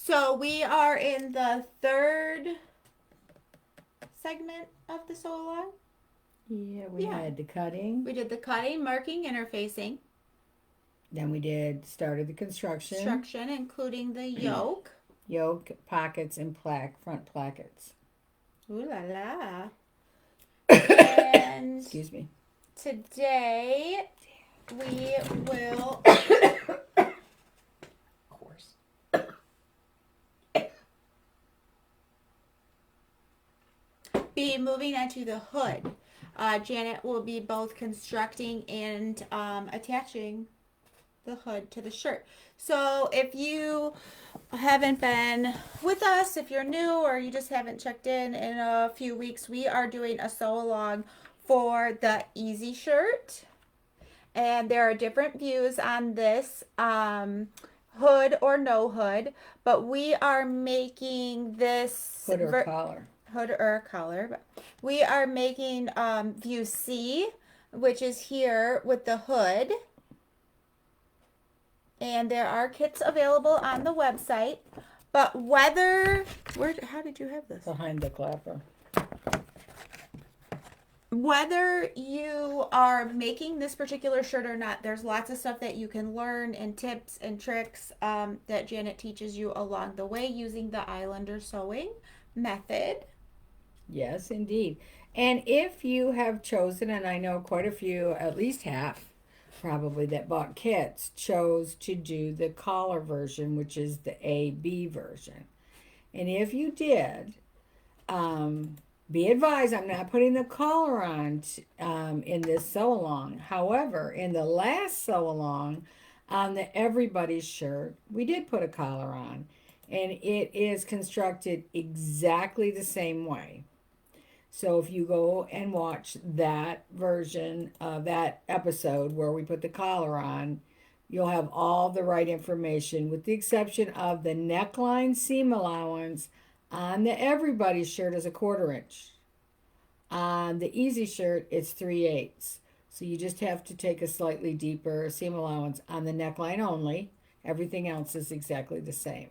So we are in the third segment of the sew along. Yeah, we Yeah. had the cutting. We did the cutting, marking, interfacing, Then we started the construction, construction, including the yoke. yoke, pockets, and front plackets. Ooh la la. And Excuse me. today we will Of course. be moving onto the hood. Janet will be both constructing and attaching the hood to the shirt. So if you haven't been with us, if you're new or you just haven't checked in a few weeks, we are doing a sew along for the easy shirt. And there are different views on this hood or no hood, but we are making this Hood or collar. hood or collar. We are making view C, which is here with the hood. And there are kits available on the website. But how did you have this? Behind the clapper. Whether you are making this particular shirt or not, there's lots of stuff that you can learn and tips and tricks that Janet teaches you along the way using the Islander sewing method. Yes, indeed. And if you have chosen, and I know quite a few, at least half probably that bought kits, chose to do the collar version, which is the AB version. And if you did, be advised, I'm not putting the collar on in this sew along. However, in the last sew along on the Everybody's shirt, we did put a collar on, and it is constructed exactly the same way. So if you go and watch that version of that episode where we put the collar on, you'll have all the right information with the exception of the neckline seam allowance on the Everybody shirt is a 1/4 inch. On the Easy shirt, it's 3/8. So you just have to take a slightly deeper seam allowance on the neckline only. Everything else is exactly the same.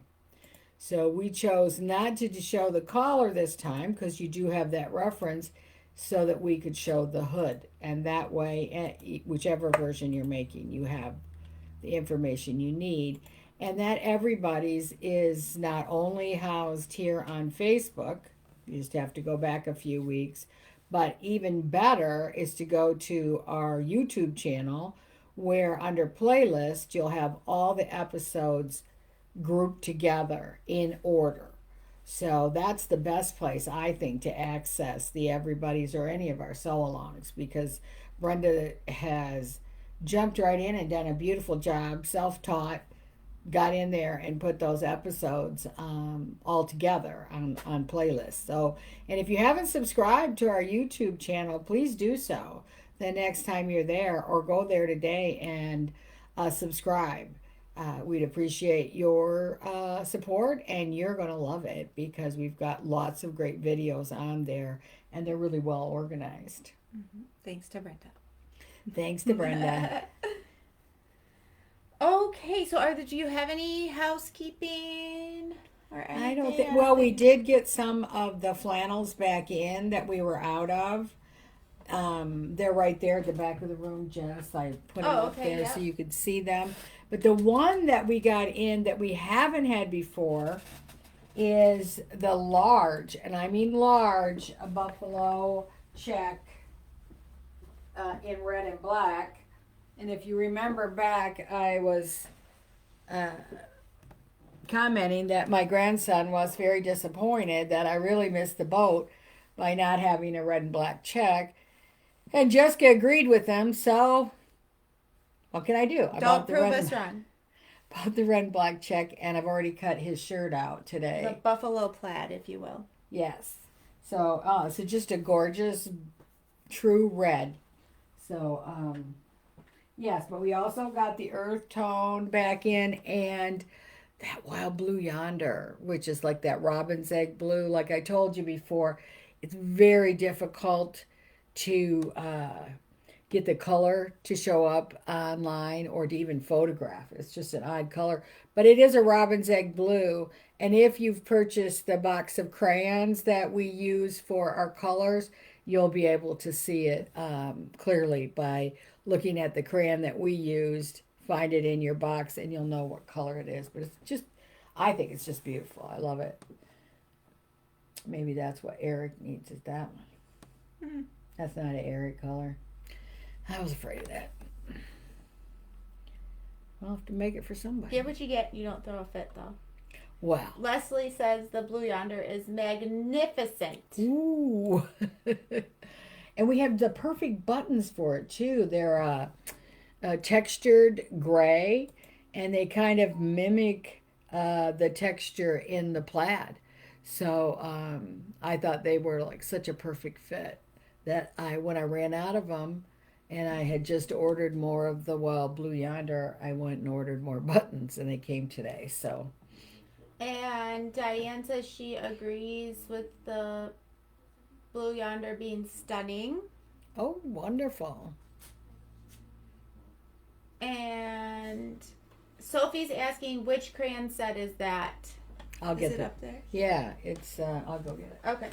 So we chose not to show the collar this time because you do have that reference so that we could show the hood. And that way, whichever version you're making, you have the information you need. And that Everybody's is not only housed here on Facebook, you just have to go back a few weeks, but even better is to go to our YouTube channel where under playlist you'll have all the episodes grouped together in order. So that's the best place, I think, to access the Everybody's or any of our sew alongs because Brenda has jumped right in and done a beautiful job, self taught, got in there and put those episodes all together on playlists. So, and if you haven't subscribed to our YouTube channel, please do so the next time you're there or go there today and subscribe. We'd appreciate your support, and you're going to love it because we've got lots of great videos on there, and they're really well organized. Mm-hmm. Thanks to Brenda. Thanks to Brenda. Okay, so do you have any housekeeping or anything? I don't think. Well, we did get some of the flannels back in that we were out of. They're right there at the back of the room, Jess. I put them up okay, there yeah. so you could see them. But the one that we got in that we haven't had before is the large, and I mean large, a buffalo check in red and black. And if you remember back, I was uh, commenting that my grandson was very disappointed that I really missed the boat by not having a red and black check. And Jessica agreed with him, so what can I do? Don't prove us wrong. Bought the red and black check, and I've already cut his shirt out The today. buffalo plaid, if you will. Yes. So just a gorgeous, true red. So, yes, but we also got the earth tone back in and that wild blue yonder, which is like that robin's egg blue. Like I told you before, it's very difficult to get the color to show up online or to even photograph. It's just an odd color, but it is a robin's egg blue. And if you've purchased the box of crayons that we use for our colors, you'll be able to see it clearly by looking at the crayon that we used. Find it in your box, and you'll know what color it is. But it's just, I think it's just beautiful. I love it. Maybe that's what Eric needs, is that one. Mm. That's not an Eric color. I was afraid of that. I'll have to make it for somebody. Get what you get. You don't throw a fit, though. Wow. Leslie says the blue yonder is magnificent. Ooh. And we have the perfect buttons for it, too. They're textured gray, and they kind of mimic the texture in the plaid. So I thought they were like such a perfect fit that when I ran out of them and I had just ordered more of the wild blue yonder, I went and ordered more buttons, and they came today. So. And Diane says she agrees with the blue yonder being stunning. Oh, wonderful. And Sophie's asking which crayon set is that? I'll get it it up there? Yeah, it's. I'll go get it. Okay.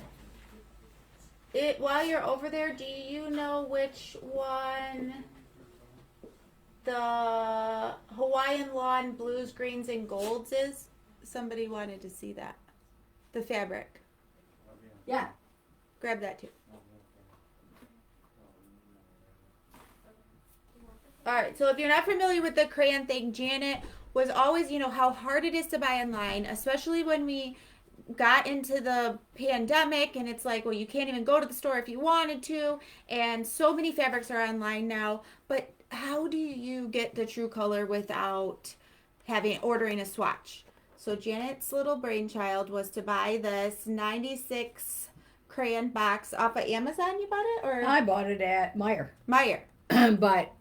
While you're over there, do you know which one the Hawaiian lawn blues, greens, and golds is? Somebody wanted to see that. The fabric. Yeah. Grab that too. Alright, so if you're not familiar with the crayon thing, Janet was always, how hard it is to buy online, especially when we got into the pandemic and it's like, well, you can't even go to the store if you wanted to, and so many fabrics are online now, but how do you get the true color without ordering a swatch? So Janet's little brainchild was to buy this 96 crayon box off of Amazon. You bought it? Or I bought it at Meijer. But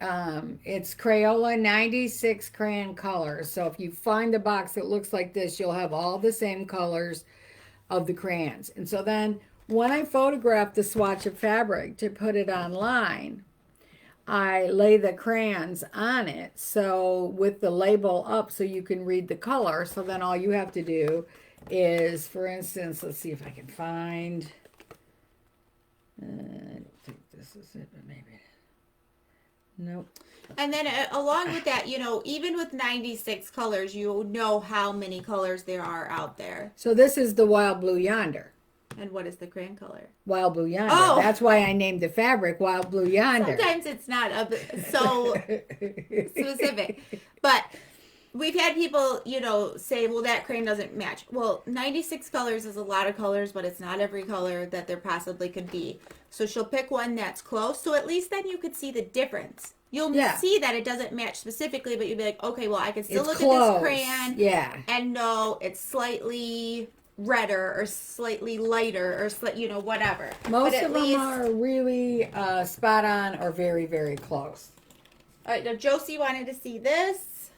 It's Crayola 96 crayon colors. So if you find a box that looks like this, you'll have all the same colors of the crayons. And so then when I photographed the swatch of fabric to put it online, I lay the crayons on it, so with the label up so you can read the color. So then all you have to do is, for instance, let's see if I can find, I don't think this is it, but maybe, nope. And then along with that, even with 96 colors, you know how many colors there are out there. So this is the wild blue yonder. And what is the crayon color? Wild blue yonder. Oh. That's why I named the fabric Wild Blue Yonder. Sometimes it's not so specific. But we've had people, say, well, that crayon doesn't match. Well, 96 colors is a lot of colors, but it's not every color that there possibly could be. So she'll pick one that's close. So at least then you could see the difference. You'll see that it doesn't match specifically, but you'll be like, okay, well, I can still look at this crayon and know it's slightly redder or slightly lighter or whatever. Most of them are really spot on or very, very close. All right, now Josie wanted to see this.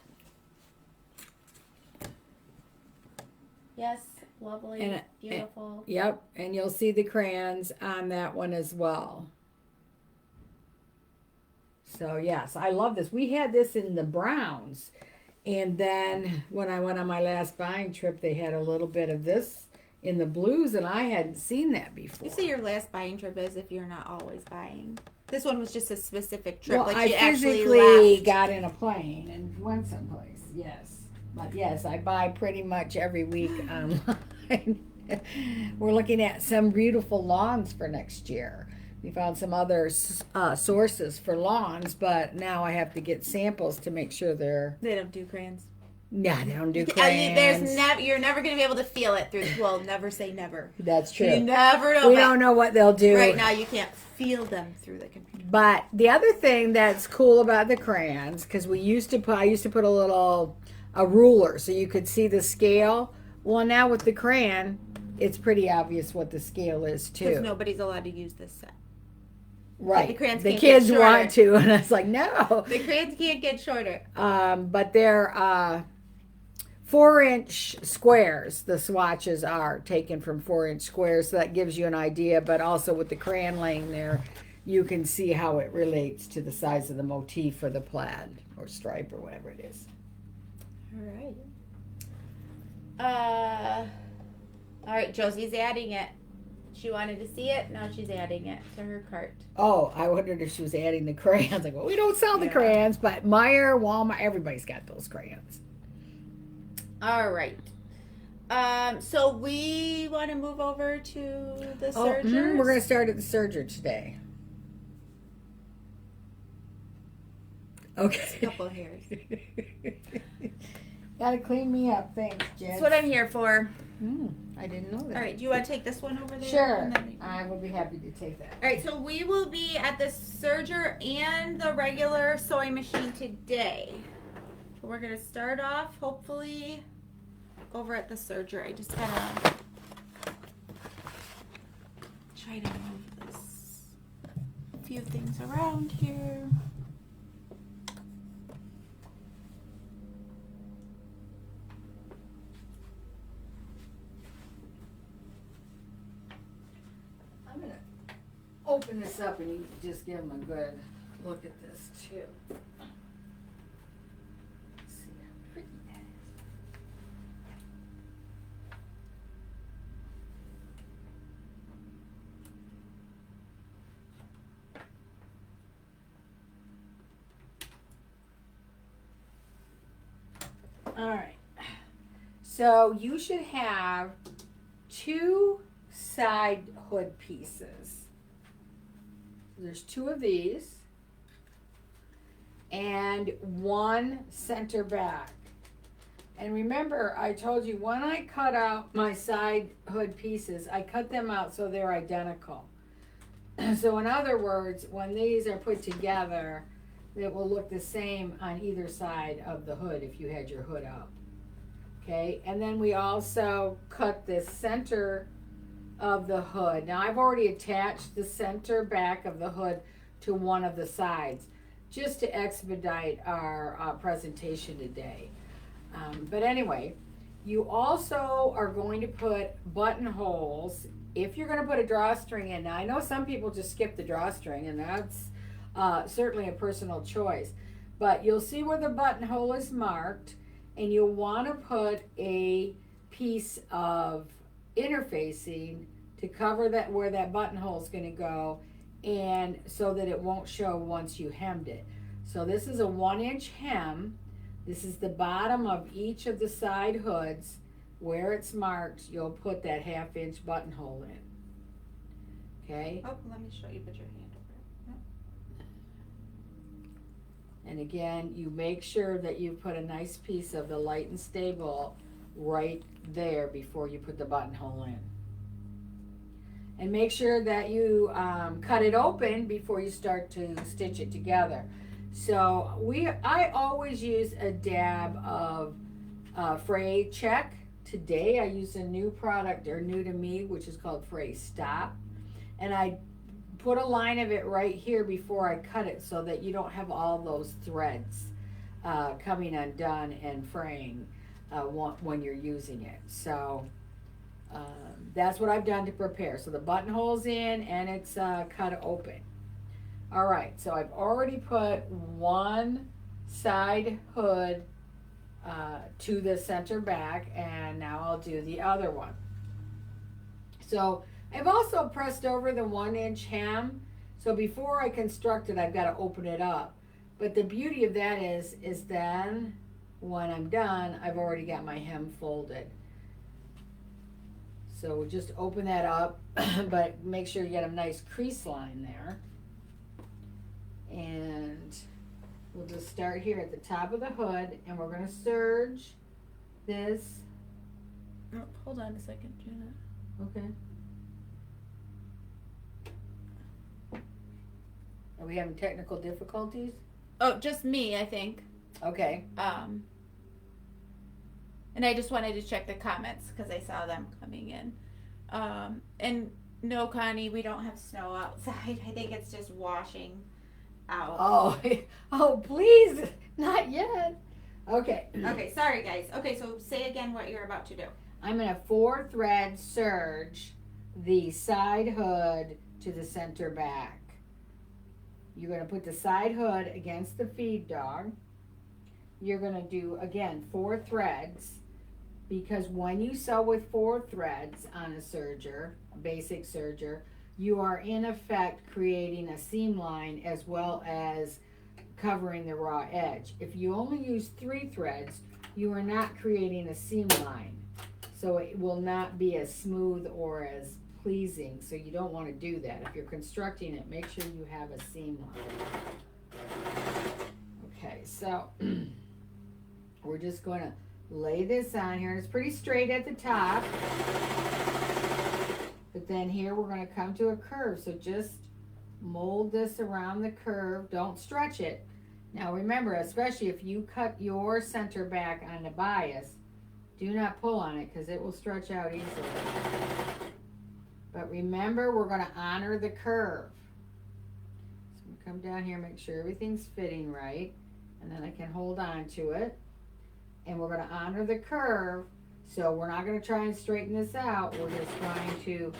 Yes, lovely, beautiful. Yep, and you'll see the crayons on that one as well. So yes, I love this. We had this in the browns. And then when I went on my last buying trip, they had a little bit of this in the blues, and I hadn't seen that before. You say your last buying trip is if you're not always buying. This one was just a specific trip. Well, like I you physically got in a plane and went someplace, yes. But yes, I buy pretty much every week online. We're looking at some beautiful lawns for next year. We found some other sources for lawns, but now I have to get samples to make sure they don't do crayons. Yeah, they don't do crayons. You're never going to be able to feel it through. Well, never say never. That's true. You never know. We don't know what they'll do. Right now, you can't feel them through the computer. But the other thing that's cool about the crayons, because I used to put a ruler so you could see the scale. Well, now with the crayon, it's pretty obvious what the scale is too. Because nobody's allowed to use this set. Right. The crayons the kids want to, and it's like, no. The crayons can't get shorter. But they're 4-inch squares. The swatches are taken from 4-inch squares, so that gives you an idea. But also with the crayon laying there, you can see how it relates to the size of the motif or the plaid or stripe or whatever it is. All right. All right, Josie's adding it. She wanted to see it. Now she's adding it to her cart. Oh, I wondered if she was adding the crayons. Like, well, we don't sell the Yeah. crayons, but Meijer, Walmart, everybody's got those crayons. All right. So we want to move over to the sergers. We're going to start at the serger today. Okay. A couple hairs. Gotta clean me up. Thanks, Jen. That's what I'm here for. I didn't know that. All right. Do you want to take this one over there? Sure. And then I will be happy to take that. All right. So we will be at the serger and the regular sewing machine today. We're gonna start off hopefully over at the serger. I just gotta try to move this few things around here. I'm going to open this up and you can just give them a good look at this too. Let's see how pretty that is. All right. So you should have 2 side hood pieces. There's 2 of these and 1 center back. And remember, I told you when I cut out my side hood pieces, I cut them out so they're identical. So in other words, when these are put together, it will look the same on either side of the hood if you had your hood up. Okay, and then we also cut the center of the hood. Now I've already attached the center back of the hood to one of the sides just to expedite our presentation today. But anyway, you also are going to put buttonholes if you're going to put a drawstring in. Now I know some people just skip the drawstring, and that's certainly a personal choice. But you'll see where the buttonhole is marked, and you'll want to put a piece of interfacing to cover that where that buttonhole is going to go, and so that it won't show once you hemmed it. So this is a 1-inch hem. This is the bottom of each of the side hoods. Where it's marked, you'll put that 1/2 inch buttonhole in. Okay? Oh, let me show you. Put your hand over it. And again, you make sure that you put a nice piece of the light and stable right there before you put the buttonhole in. And make sure that you cut it open before you start to stitch it together. So I always use a dab of Fray Check. Today I use a new product, or new to me, which is called Fray Stop. And I put a line of it right here before I cut it so that you don't have all those threads coming undone and fraying when you're using it. So that's what I've done to prepare. So the buttonhole's in and it's cut open. All right, so I've already put one side hood to the center back, and now I'll do the other one. So I've also pressed over the 1-inch hem. So before I construct it, I've got to open it up. But the beauty of that is then when I'm done, I've already got my hem folded. So we'll just open that up, but make sure you get a nice crease line there. And we'll just start here at the top of the hood, and we're going to serge this. Oh, hold on a second, Janet. Okay. Are we having technical difficulties? Oh, just me, I think. Okay. And I just wanted to check the comments because I saw them coming in. And no, Connie, we don't have snow outside. I think it's just washing out. Oh, please, not yet. Okay. Okay, sorry guys. Okay, so say again what you're about to do. I'm going to 4-thread serge the side hood to the center back. You're going to put the side hood against the feed dog. You're going to do, again, 4 threads, because when you sew with 4 threads on a serger, a basic serger, you are in effect creating a seam line as well as covering the raw edge. If you only use 3 threads, you are not creating a seam line. So it will not be as smooth or as pleasing. So you don't want to do that. If you're constructing it, make sure you have a seam line. Okay, so we're just going to lay this on here. And it's pretty straight at the top. But then here we're going to come to a curve. So just mold this around the curve. Don't stretch it. Now remember, especially if you cut your center back on the bias, do not pull on it because it will stretch out easily. But remember, we're going to honor the curve. So I'm going to come down here, make sure everything's fitting right. And then I can hold on to it. And we're going to honor the curve. So we're not going to try and straighten this out. We're just going to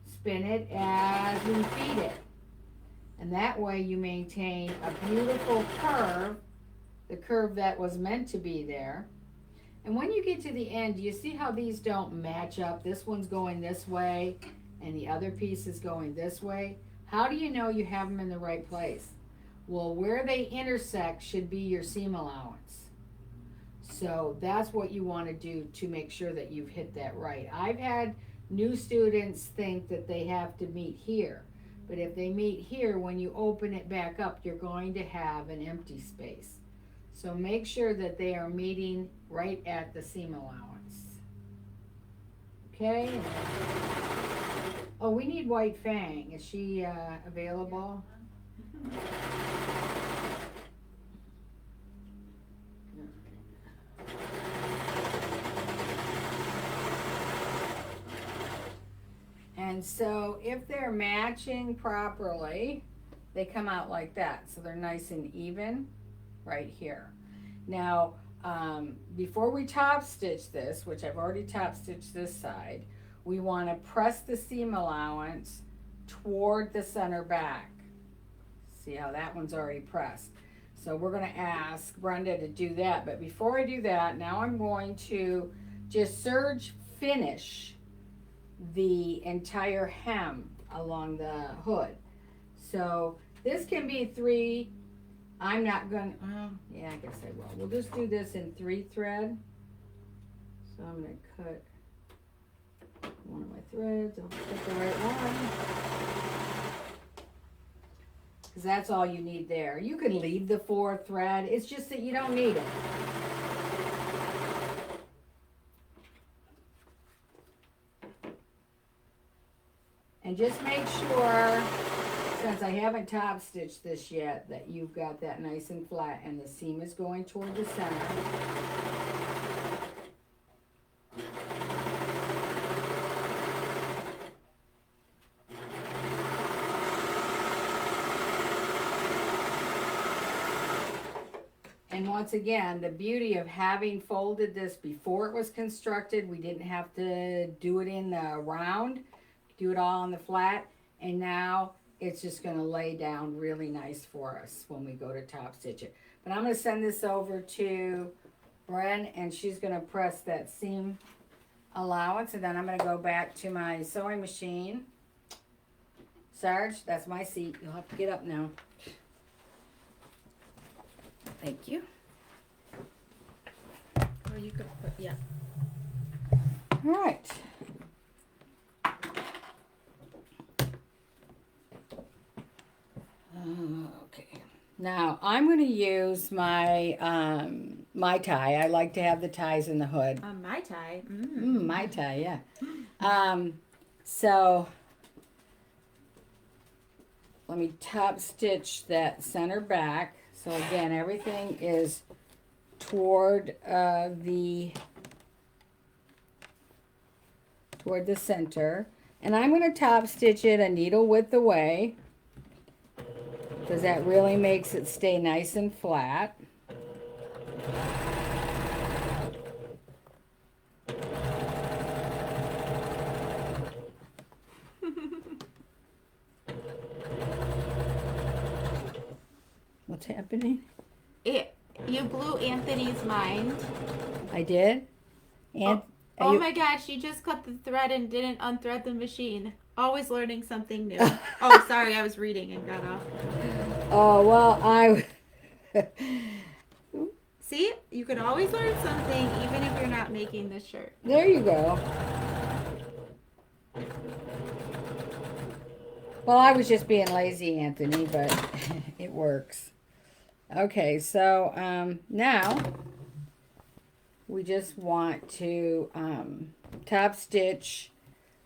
spin it as we feed it. And that way you maintain a beautiful curve, the curve that was meant to be there. And when you get to the end, you see how these don't match up? This one's going this way and the other piece is going this way. How do you know you have them in the right place? Well, where they intersect should be your seam allowance. So that's what you want to do to make sure that you've hit that right. I've had new students think that they have to meet here. But if they meet here, when you open it back up, you're going to have an empty space. So make sure that they are meeting right at the seam allowance. Okay. Oh, we need White Fang. Is she available? And so if they're matching properly, they come out like that. So they're nice and even right here. Now, before we top stitch this, which I've already top stitched this side, we want to press the seam allowance toward the center back. See how that one's already pressed. So we're going to ask Brenda to do that. But before I do that, now I'm going to just serge finish the entire hem along the hood. So this can be 3. I'm not going to, yeah, I guess I will. We'll just do this in 3 thread. So I'm going to cut one of my threads. I'll pick the right one. Because that's all you need there. You can leave the 4th thread. It's just that you don't need it. And just make sure, since I haven't top stitched this yet, that you've got that nice and flat and the seam is going toward the center. And once again, the beauty of having folded this before it was constructed, we didn't have to do it in the round. Do it all on the flat, and now it's just going to lay down really nice for us when we go to top stitch it. But I'm going to send this over to Bren, and she's going to press that seam allowance, and then I'm going to go back to my sewing machine. Sarge, that's my seat. You'll have to get up now. Thank you. Or you could put, yeah. All right. Okay. Now I'm going to use my my tie. I like to have the ties in the hood. My tie. My tie, yeah. So let me top stitch that center back. So again, everything is toward the center, and I'm going to top stitch it a needle width away, because that really makes it stay nice and flat. What's happening? You blew Anthony's mind. I did? And Oh, are oh you... my gosh, you just cut the thread and didn't unthread the machine. Always learning something new. Oh, sorry, I was reading and got off. Oh, well, I... See, you can always learn something even if you're not making this shirt. There you go. Well, I was just being lazy, Anthony, but it works. Okay, so now we just want to top stitch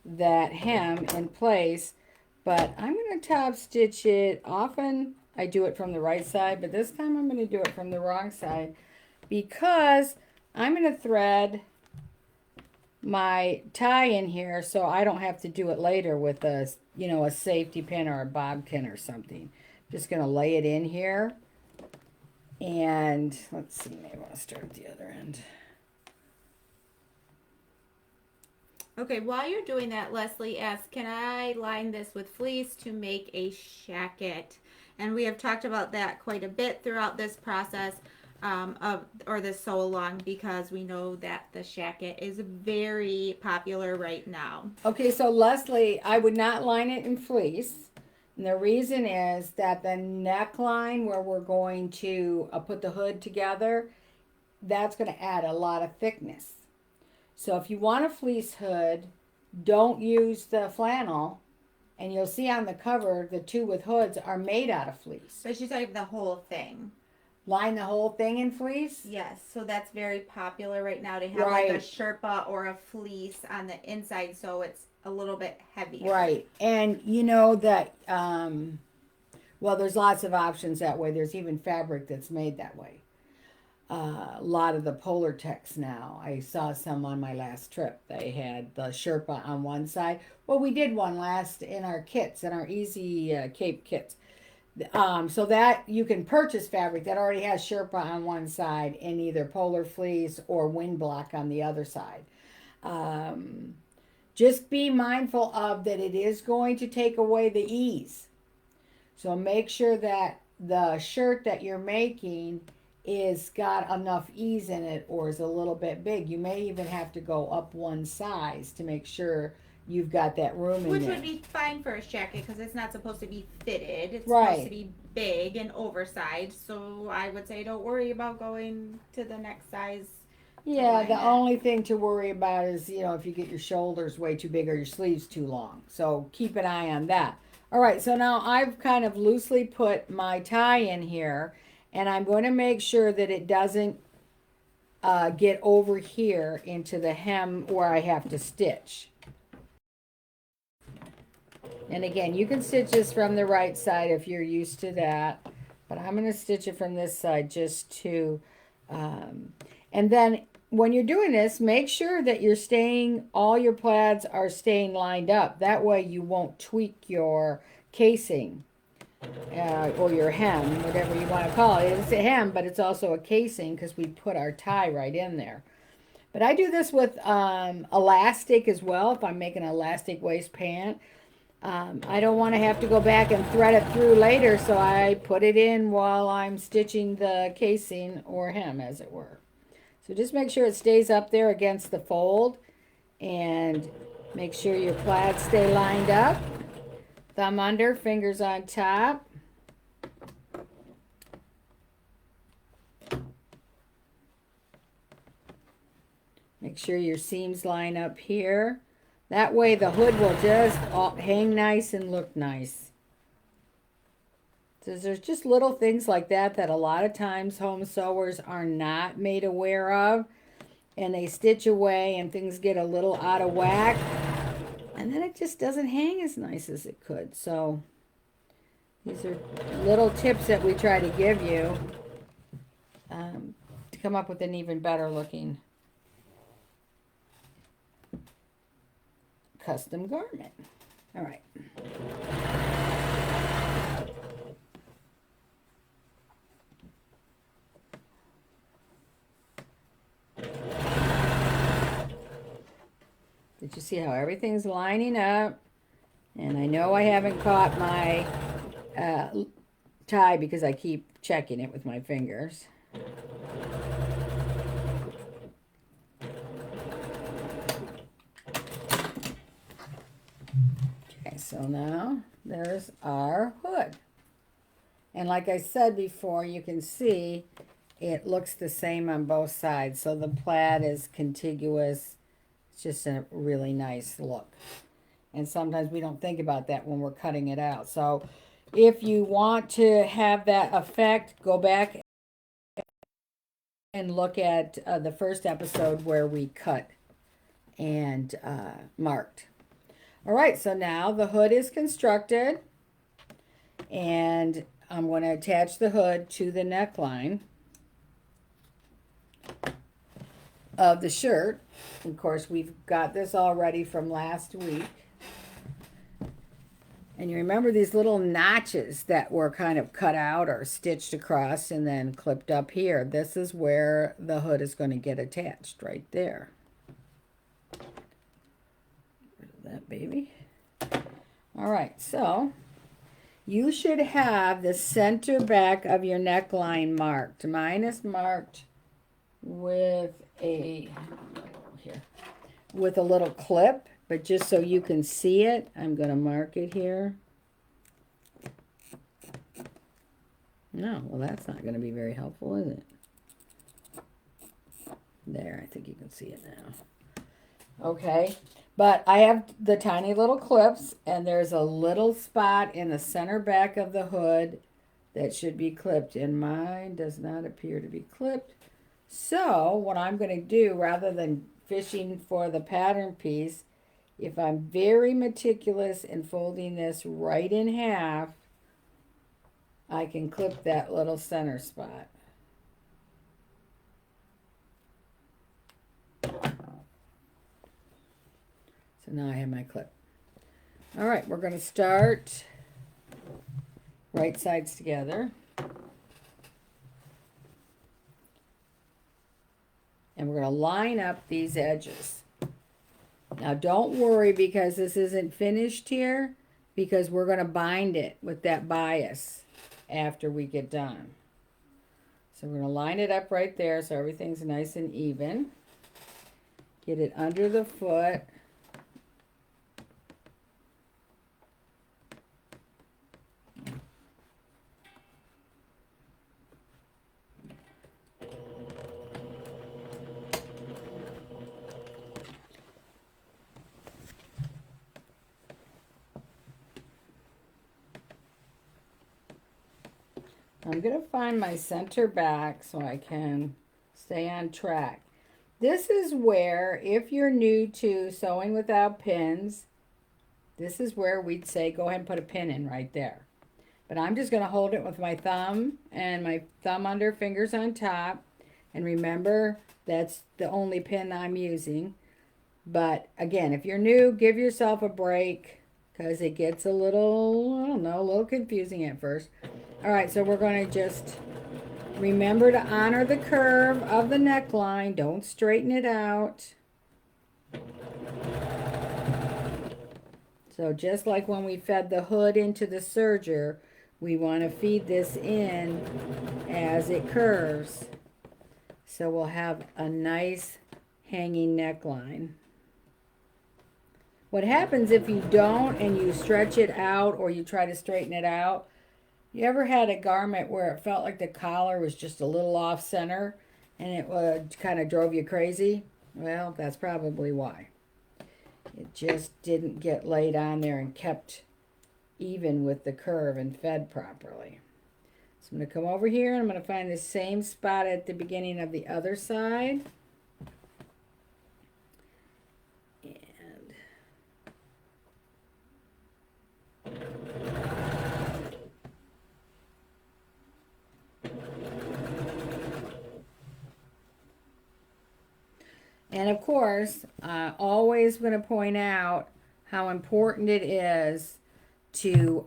that hem in place, but I'm going to top stitch it. Often I do it from the right side, but this time I'm going to do it from the wrong side because I'm going to thread my tie in here so I don't have to do it later with a, you know, a safety pin or a bobkin or something. Just going to lay it in here. And let's see, maybe I'll start at the other end. Okay, while you're doing that, Leslie asks, can I line this with fleece to make a shacket? And we have talked about that quite a bit throughout this process or this sew along because we know that the shacket is very popular right now. Okay, so Leslie, I would not line it in fleece. And the reason is that the neckline where we're going to put the hood together, that's going to add a lot of thickness. So if you want a fleece hood, don't use the flannel. And you'll see on the cover, the two with hoods are made out of fleece. But she's talking the whole thing. Line the whole thing in fleece? Yes, so that's very popular right now to have Right. like a Sherpa or a fleece on the inside so it's a little bit heavier. Right. And you know that, well, there's lots of options that way. There's even fabric that's made that way. A lot of the Polar Techs now. I saw some on my last trip. They had the Sherpa on one side. Well, we did one last in our kits, in our Easy Cape kits. So that you can purchase fabric that already has Sherpa on one side and either polar fleece or wind block on the other side. Just be mindful of that it is going to take away the ease. So make sure that the shirt that you're making is got enough ease in it or is a little bit big. You may even have to go up one size to make sure you've got that room in Which there. would be fine for a jacket because it's not supposed to be fitted. It's Right. supposed to be big and oversized. So I would say don't worry about going to the next size. Yeah, line the it. only thing to worry about is, you know, if you get your shoulders way too big or your sleeves too long. So keep an eye on that. All right, so now I've kind of loosely put my tie in here, and I'm going to make sure that it doesn't get over here into the hem where I have to stitch. And again, you can stitch this from the right side if you're used to that, but I'm going to stitch it from this side just to, and then when you're doing this, make sure that you're staying, all your plaids are staying lined up. That way you won't tweak your casing or your hem, whatever you want to call it. It's a hem, but it's also a casing because we put our tie right in there. But I do this with elastic as well if I'm making an elastic waist pant. I don't want to have to go back and thread it through later, so I put it in while I'm stitching the casing or hem, as it were. So just make sure it stays up there against the fold and make sure your plaids stay lined up. Thumb under, fingers on top. Make sure your seams line up here. That way the hood will just hang nice and look nice. So there's just little things like that that a lot of times home sewers are not made aware of. And they stitch away and things get a little out of whack. And then it just doesn't hang as nice as it could. So these are little tips that we try to give you to come up with an even better looking custom garment. All right. Did you see how everything's lining up? And I know I haven't caught my tie because I keep checking it with my fingers. Okay, so now there's our hood. And like I said before, you can see it looks the same on both sides. So the plaid is contiguous. It's just a really nice look. And sometimes we don't think about that when we're cutting it out. So if you want to have that effect, go back and look at the first episode where we cut and marked. All right, so now the hood is constructed, and I'm going to attach the hood to the neckline of the shirt. Of course, we've got this already from last week. And you remember these little notches that were kind of cut out or stitched across and then clipped up here. This is where the hood is going to get attached, right there. Rid of that baby. All right, so you should have the center back of your neckline marked. Mine is marked with a, here, with a little clip. But just so you can see it, I'm going to mark it here. No, well, that's not going to be very helpful, is it? There, I think you can see it now. Okay, but I have the tiny little clips, and there's a little spot in the center back of the hood that should be clipped, and mine does not appear to be clipped. So what I'm going to do, rather than fishing for the pattern piece, if I'm very meticulous in folding this right in half, I can clip that little center spot. So now I have my clip. All right, we're going to start right sides together. And we're going to line up these edges. Now don't worry because this isn't finished here, because we're going to bind it with that bias after we get done. So we're going to line it up right there so everything's nice and even. Get it under the foot. I'm going to find my center back so I can stay on track. This is where, if you're new to sewing without pins, this is where we'd say go ahead and put a pin in right there. But I'm just going to hold it with my thumb and my thumb under, fingers on top. And remember, that's the only pin I'm using. But again, if you're new, give yourself a break because it gets a little, I don't know, a little confusing at first. All right, so we're going to just remember to honor the curve of the neckline. Don't straighten it out. So just like when we fed the hood into the serger, we want to feed this in as it curves. So we'll have a nice hanging neckline. What happens if you don't and you stretch it out or you try to straighten it out? You ever had a garment where it felt like the collar was just a little off center and it kind of drove you crazy? Well, that's probably why. It just didn't get laid on there and kept even with the curve and fed properly. So I'm going to come over here and I'm going to find the same spot at the beginning of the other side. And of course, always going to point out how important it is to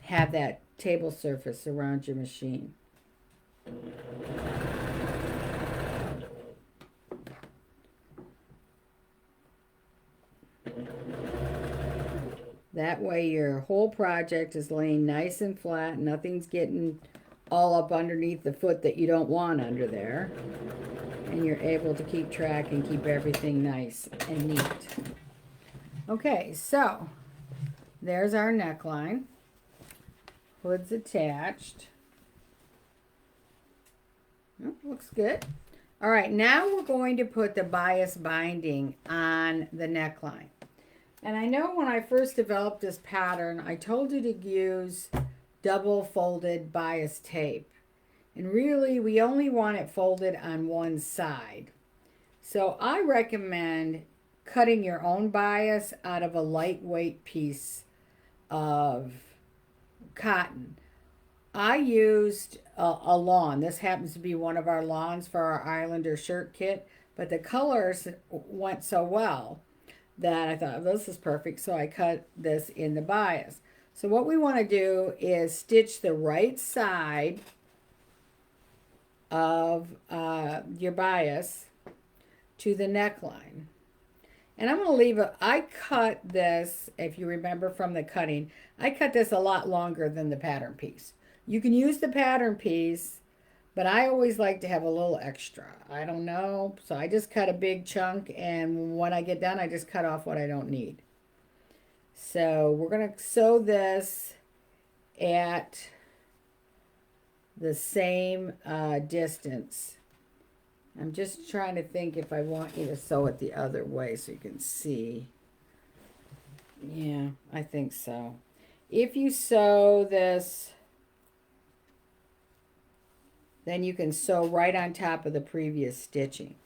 have that table surface around your machine. That way your whole project is laying nice and flat. Nothing's getting all up underneath the foot that you don't want under there. And you're able to keep track and keep everything nice and neat. Okay, so there's our neckline. Hood's attached. Oh, looks good. All right, now we're going to put the bias binding on the neckline. And I know when I first developed this pattern, I told you to use double folded bias tape. And really, we only want it folded on one side. So I recommend cutting your own bias out of a lightweight piece of cotton. I used a lawn. This happens to be one of our lawns for our Islander shirt kit, but the colors went so well that I thought, this is perfect, so I cut this in the bias. So what we want to do is stitch the right side of your bias to the neckline. And I'm going to leave it, I cut this, if you remember from the cutting, I cut this a lot longer than the pattern piece. You can use the pattern piece, but I always like to have a little extra. I don't know, so I just cut a big chunk, and when I get done, I just cut off what I don't need. So we're going to sew this at the same distance. I'm just trying to think if I want you to sew it the other way so you can see. Yeah, I think so. If you sew this, then you can sew right on top of the previous stitching.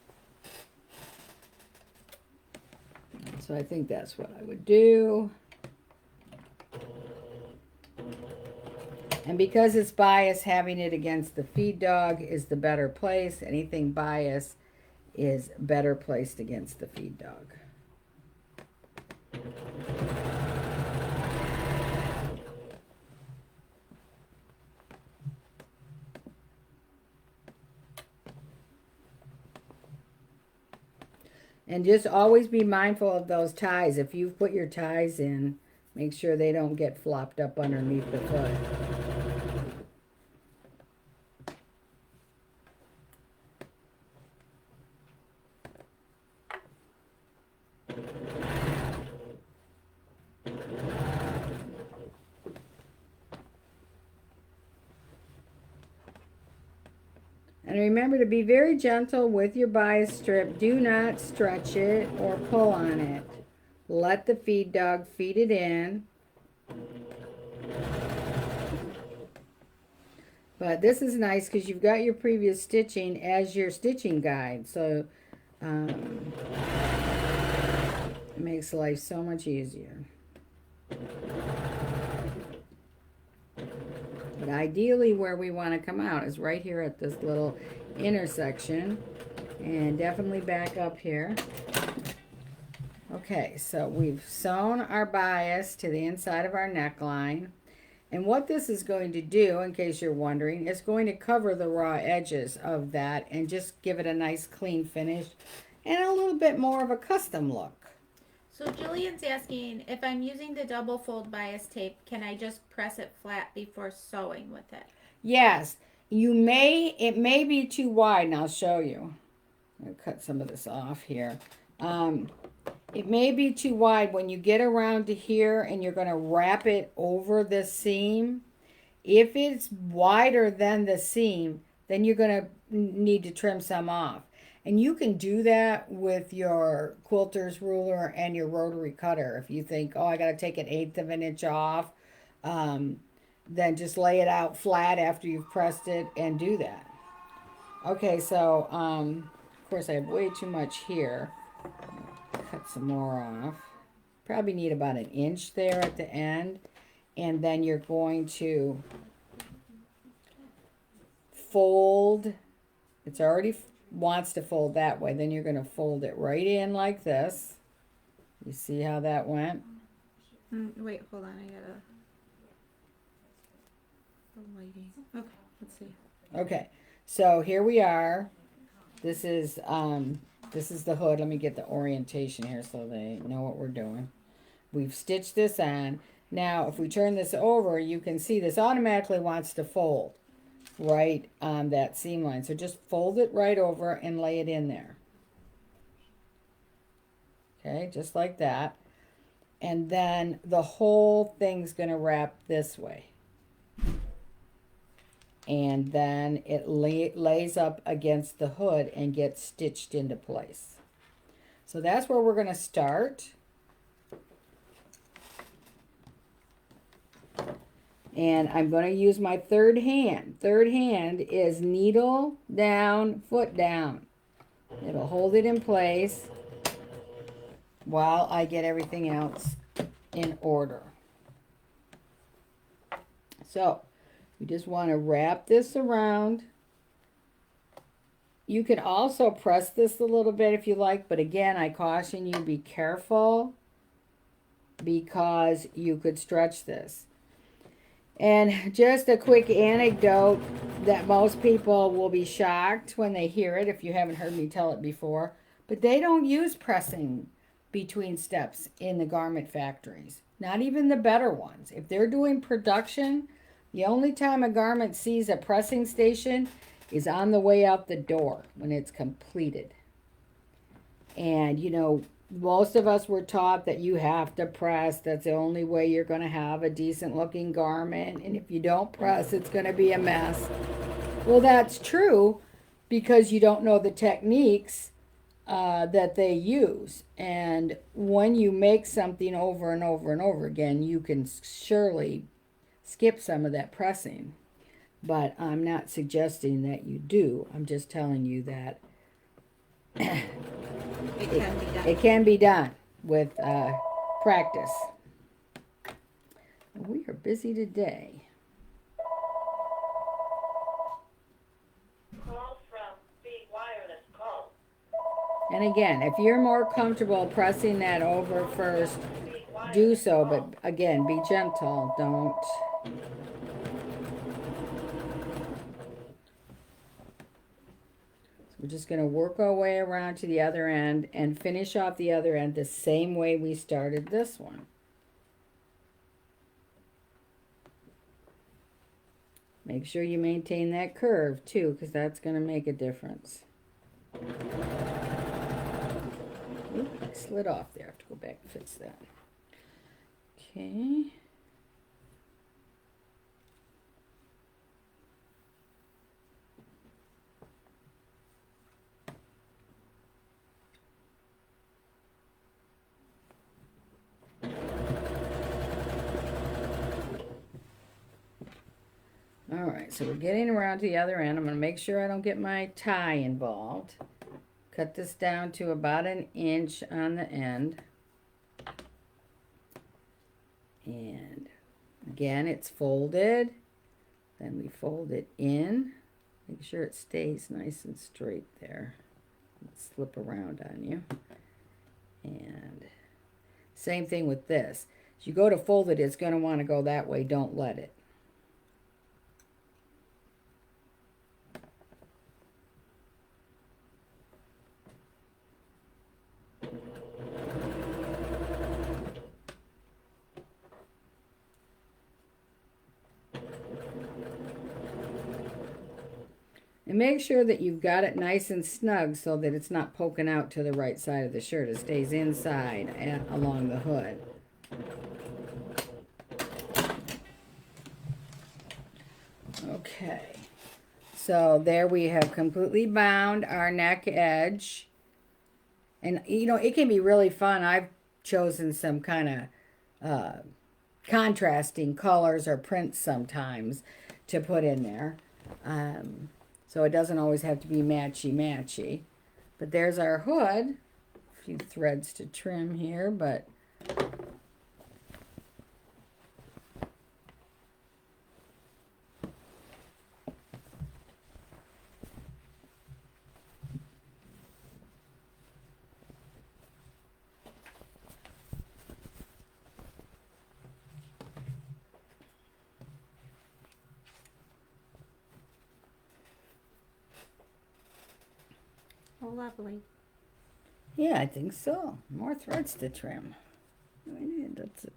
So I think that's what I would do. And because it's bias, having it against the feed dog is the better place. Anything bias is better placed against the feed dog. And just always be mindful of those ties. If you've put your ties in, make sure they don't get flopped up underneath the foot. And remember to be very gentle with your bias strip. Do not stretch it or pull on it. Let the feed dog feed it in. But this is nice because you've got your previous stitching as your stitching guide. So it makes life so much easier. But ideally where we want to come out is right here at this little intersection. And definitely back up here. Okay, so we've sewn our bias to the inside of our neckline. And what this is going to do, in case you're wondering, is going to cover the raw edges of that and just give it a nice clean finish and a little bit more of a custom look. So Jillian's asking, if I'm using the double fold bias tape, can I just press it flat before sewing with it? Yes, it may be too wide, and I'll show you. I'll cut some of this off here. It may be too wide when you get around to here and you're going to wrap it over the seam. If it's wider than the seam, then you're going to need to trim some off. And you can do that with your quilter's ruler and your rotary cutter. If you think, oh, I got to take 1/8 of an inch off, then just lay it out flat after you've pressed it and do that. Okay, so of course I have way too much here. Cut some more off. Probably need about 1 inch there at the end. And then you're going to fold. It's already wants to fold that way. Then you're going to fold it right in like this. You see how that went? Wait, hold on. I gotta. The lighting. Okay, let's see. Okay, so here we are. This is the hood. Let me get the orientation here so they know what we're doing. We've stitched this on. Now, if we turn this over, you can see this automatically wants to fold. right on that seam line. So just fold it right over and lay it in there. Okay, just like that. And then the whole thing's going to wrap this way. And then it lays up against the hood and gets stitched into place. So that's where we're going to start. And I'm going to use my third hand. Third hand is needle down, foot down. It'll hold it in place while I get everything else in order. So you just want to wrap this around. You can also press this a little bit if you like, but again, I caution you, be careful because you could stretch this. And just a quick anecdote that most people will be shocked when they hear it if you haven't heard me tell it before, but they don't use pressing between steps in the garment factories, not even the better ones. If they're doing production, the only time a garment sees a pressing station is on the way out the door when it's completed. And you know, most of us were taught that you have to press. That's the only way you're going to have a decent looking garment. And if you don't press, it's going to be a mess. Well, that's true because you don't know the techniques that they use. And when you make something over and over and over again, you can surely skip some of that pressing. But I'm not suggesting that you do. I'm just telling you that it can be done with practice. We are busy today. Call from the wireless call. And again, if you're more comfortable pressing that over first, do so. But again, be gentle. Don't. We're just going to work our way around to the other end and finish off the other end the same way we started this one. Make sure you maintain that curve too, because that's going to make a difference. Oop, I slid off there. I have to go back and fix that. Okay. All right, so we're getting around to the other end. I'm going to make sure I don't get my tie involved. Cut this down to about 1 inch on the end. And again, it's folded. Then we fold it in. Make sure it stays nice and straight there. Slip around on you. And same thing with this. As you go to fold it, it's going to want to go that way. Don't let it. And make sure that you've got it nice and snug so that it's not poking out to the right side of the shirt. It stays inside and along the hood. Okay. So there we have completely bound our neck edge. And, you know, it can be really fun. I've chosen some kind of contrasting colors or prints sometimes to put in there. So it doesn't always have to be matchy-matchy. But there's our hood. A few threads to trim here, but Oh, lovely. yeah, I think so. More threads to trim. That's an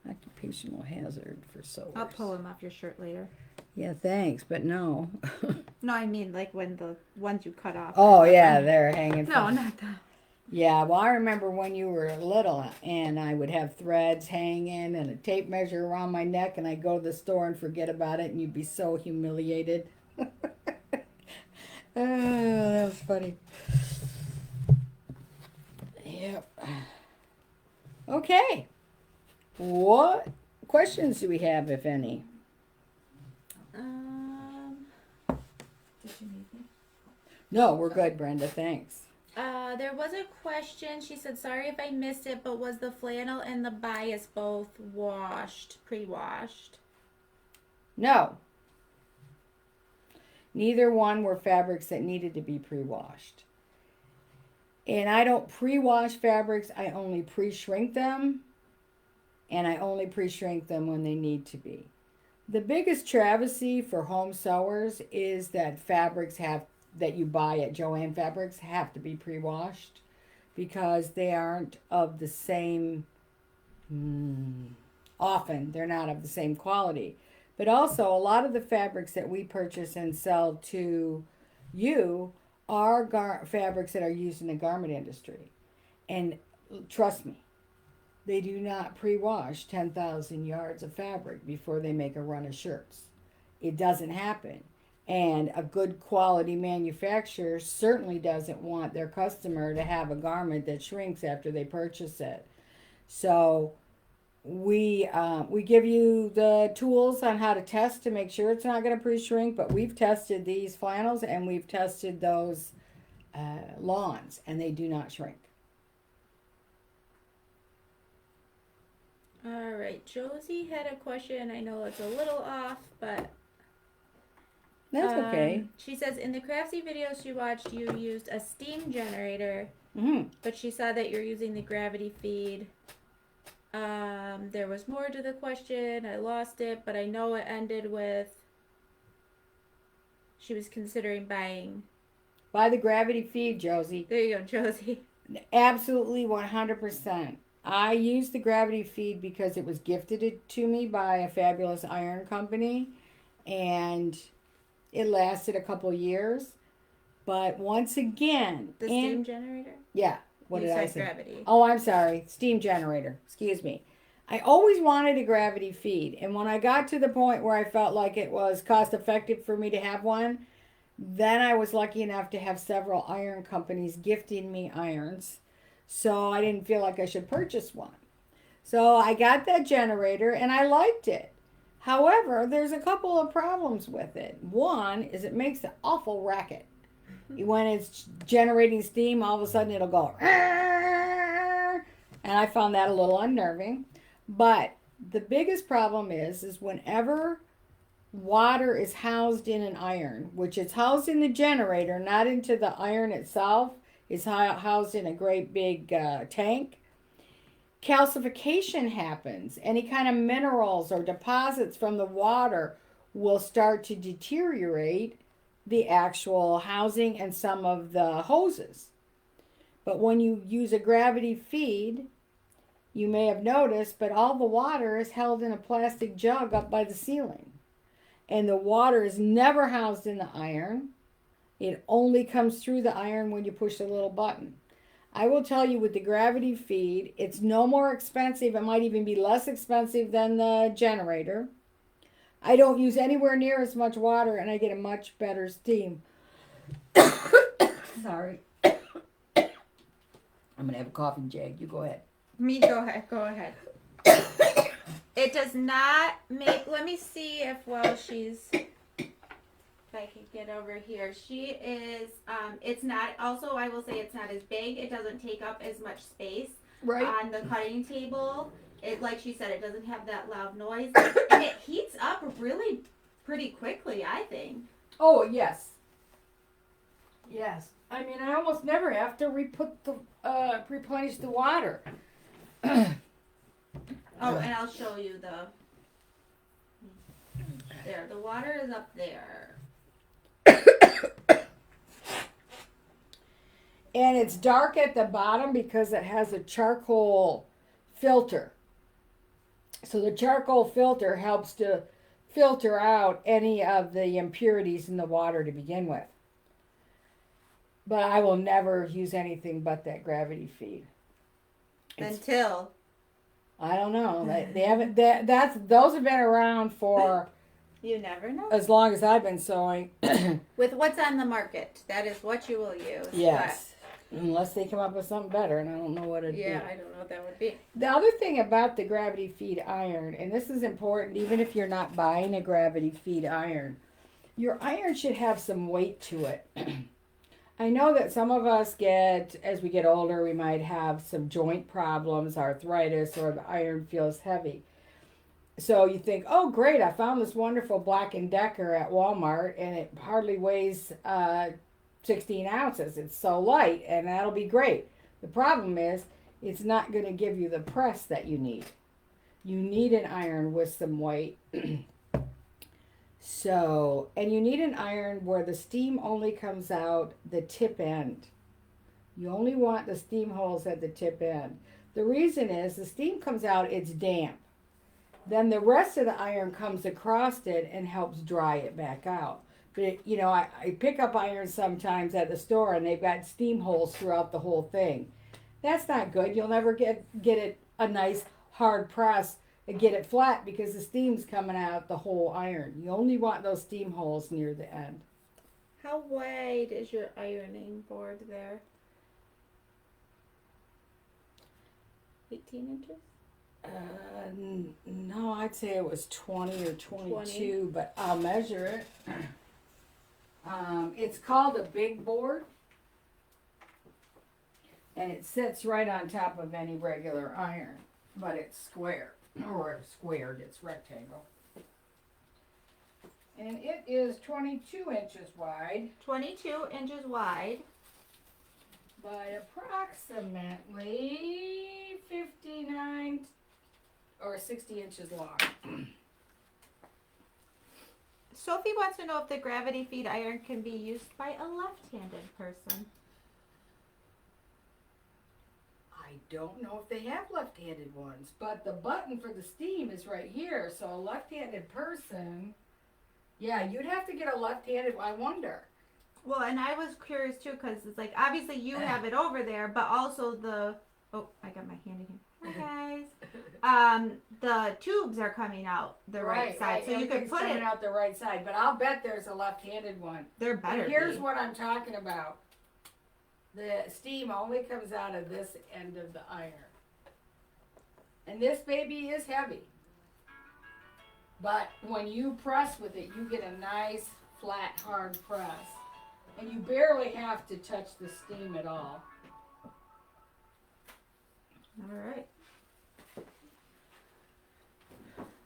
occupational hazard for sewers. I'll pull them off your shirt later. Yeah, thanks, but no. No, I mean like when the ones you cut off. Oh, yeah, they're hanging No, from. not that. Yeah, well, I remember when you were little and I would have threads hanging and a tape measure around my neck, and I'd go to the store and forget about it, and you'd be so humiliated. Oh, that was funny. Yep. Okay. What questions do we have, if any? Did you need me? No, we're good, Brenda. Thanks. There was a question. She said, "Sorry if I missed it, but was the flannel and the bias both washed, pre-washed?" No. Neither one were fabrics that needed to be pre-washed. And I don't pre-wash fabrics. I only pre-shrink them. And I only pre-shrink them when they need to be. The biggest travesty for home sewers is that fabrics that you buy at Joann Fabrics have to be pre-washed because they aren't of the same often they're not of the same quality. But also a lot of the fabrics that we purchase and sell to you are fabrics that are used in the garment industry. And trust me, they do not pre-wash 10,000 yards of fabric before they make a run of shirts. It doesn't happen. And a good quality manufacturer certainly doesn't want their customer to have a garment that shrinks after they purchase it. So we give you the tools on how to test to make sure it's not going to pre-shrink, but we've tested these flannels and we've tested those lawns, and they do not shrink. All right, Josie had a question. I know it's a little off, but That's okay. She says in the Craftsy video she watched, you used a steam generator, Mm-hmm. but she saw that you're using the gravity feed. There was more to the question. I lost it, but I know it ended with she was considering buying. Buy the gravity feed, Josie. There you go, Josie. Absolutely 100%. I used the gravity feed because it was gifted to me by a fabulous iron company, and it lasted a couple years. But once again, The steam generator? Yeah. What You did I said say? gravity. Oh, I'm sorry. Steam generator. Excuse me. I always wanted a gravity feed, and when I got to the point where I felt like it was cost effective for me to have one, then I was lucky enough to have several iron companies gifting me irons. So I didn't feel like I should purchase one. So I got that generator and I liked it. However, there's a couple of problems with it. One is it makes an awful racket. When it's generating steam, all of a sudden it'll go, and I found that a little unnerving. But the biggest problem is whenever water is housed in an iron, which is housed in the generator, not into the iron itself, is housed in a great big tank, calcification happens. Any kind of minerals or deposits from the water will start to deteriorate the actual housing and some of the hoses. But when you use a gravity feed, you may have noticed, but all the water is held in a plastic jug up by the ceiling. And the water is never housed in the iron. It only comes through the iron when you push the little button. I will tell you with the gravity feed, it's no more expensive. It might even be less expensive than the generator. I don't use anywhere near as much water, and I get a much better steam. Sorry. I'm going to have a coughing jag. You go ahead. Me, go ahead. It does not make, let me see if I can get over here. She is, it's not, also I will say it's not as big. It doesn't take up as much space on the cutting table. It, like she said, it doesn't have that loud noise. And it heats up really pretty quickly, I think. Oh, yes. Yes. I mean, I almost never have to replenish the water. Oh, and I'll show you the water is up there. And it's dark at the bottom because it has a charcoal filter. So the charcoal filter helps to filter out any of the impurities in the water to begin with. But I will never use anything but that gravity feed. Until I don't know. They haven't. Those have been around for you never know. as long as I've been sewing. With what's on the market, that is what you will use. Yes, unless they come up with something better, and I don't know what it'd Yeah, be. I don't know what that would be. The other thing about the gravity feed iron, and this is important even if you're not buying a gravity feed iron, your iron should have some weight to it. I know that some of us as we get older, we might have some joint problems, arthritis, or the iron feels heavy. So you think, oh great, I found this wonderful Black & Decker at Walmart and it hardly weighs 16 ounces. It's so light and that'll be great. The problem is it's not going to give you the press that you need. You need an iron with some weight. So, and you need an iron where the steam only comes out the tip end. You only want the steam holes at the tip end. The reason is the steam comes out, it's damp. Then the rest of the iron comes across it and helps dry it back out. But, I pick up irons sometimes at the store and they've got steam holes throughout the whole thing. That's not good. You'll never get it a nice hard press and get it flat because the steam's coming out the whole iron. You only want those steam holes near the end. How wide is your ironing board there? 18 inches? No, I'd say it was 20 or 22, but I'll measure it. It's called a big board, and it sits right on top of any regular iron, but it's square, or squared, it's rectangle. And it is 22 inches wide 22 inches wide. by approximately 59 or 60 inches long. Sophie wants to know if the gravity feed iron can be used by a left-handed person. I don't know if they have left-handed ones, but the button for the steam is right here. So a left-handed person, yeah, you'd have to get a left-handed, I wonder. Well, and I was curious too because it's like obviously you have it over there, but also oh, I got my hand in here. Hi guys. The tubes are coming out the right side, so you could put it out the right side. But I'll bet there's a left-handed one. They're better. But here's what I'm talking about. The steam only comes out of this end of the iron, and this baby is heavy. But when you press with it, you get a nice flat, hard press, and you barely have to touch the steam at all. All right.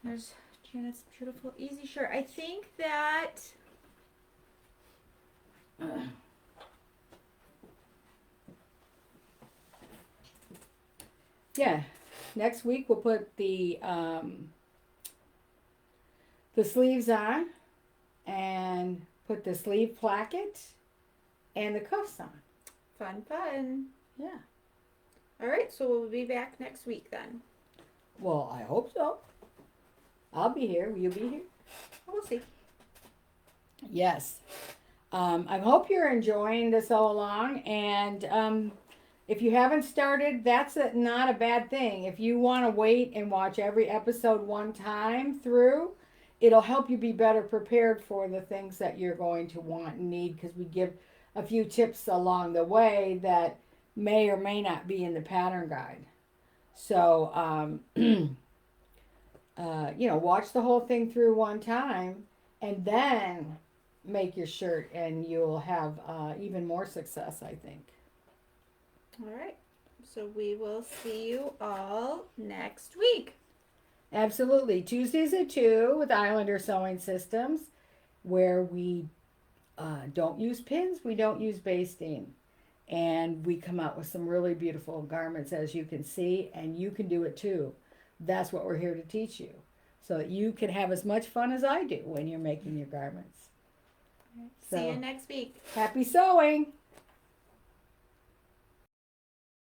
There's Janet's beautiful easy shirt. I think that yeah. Next week we'll put the sleeves on and put the sleeve placket and the cuffs on. fun. Yeah. All right, so we'll be back next week then. Well, I hope so. I'll be here. Will you be here? We'll see. Yes. I hope you're enjoying this all along. And if you haven't started, that's not a bad thing. If you want to wait and watch every episode one time through, it'll help you be better prepared for the things that you're going to want and need, because we give a few tips along the way that may or may not be in the pattern guide. So, watch the whole thing through one time and then make your shirt, and you'll have even more success, I think. All right. So we will see you all next week. Absolutely. Tuesdays at 2 with Islander Sewing Systems, where we don't use pins, we don't use basting. And we come out with some really beautiful garments, as you can see, and you can do it too. That's what we're here to teach you, so that you can have as much fun as I do when you're making your garments. See you next week. Happy sewing!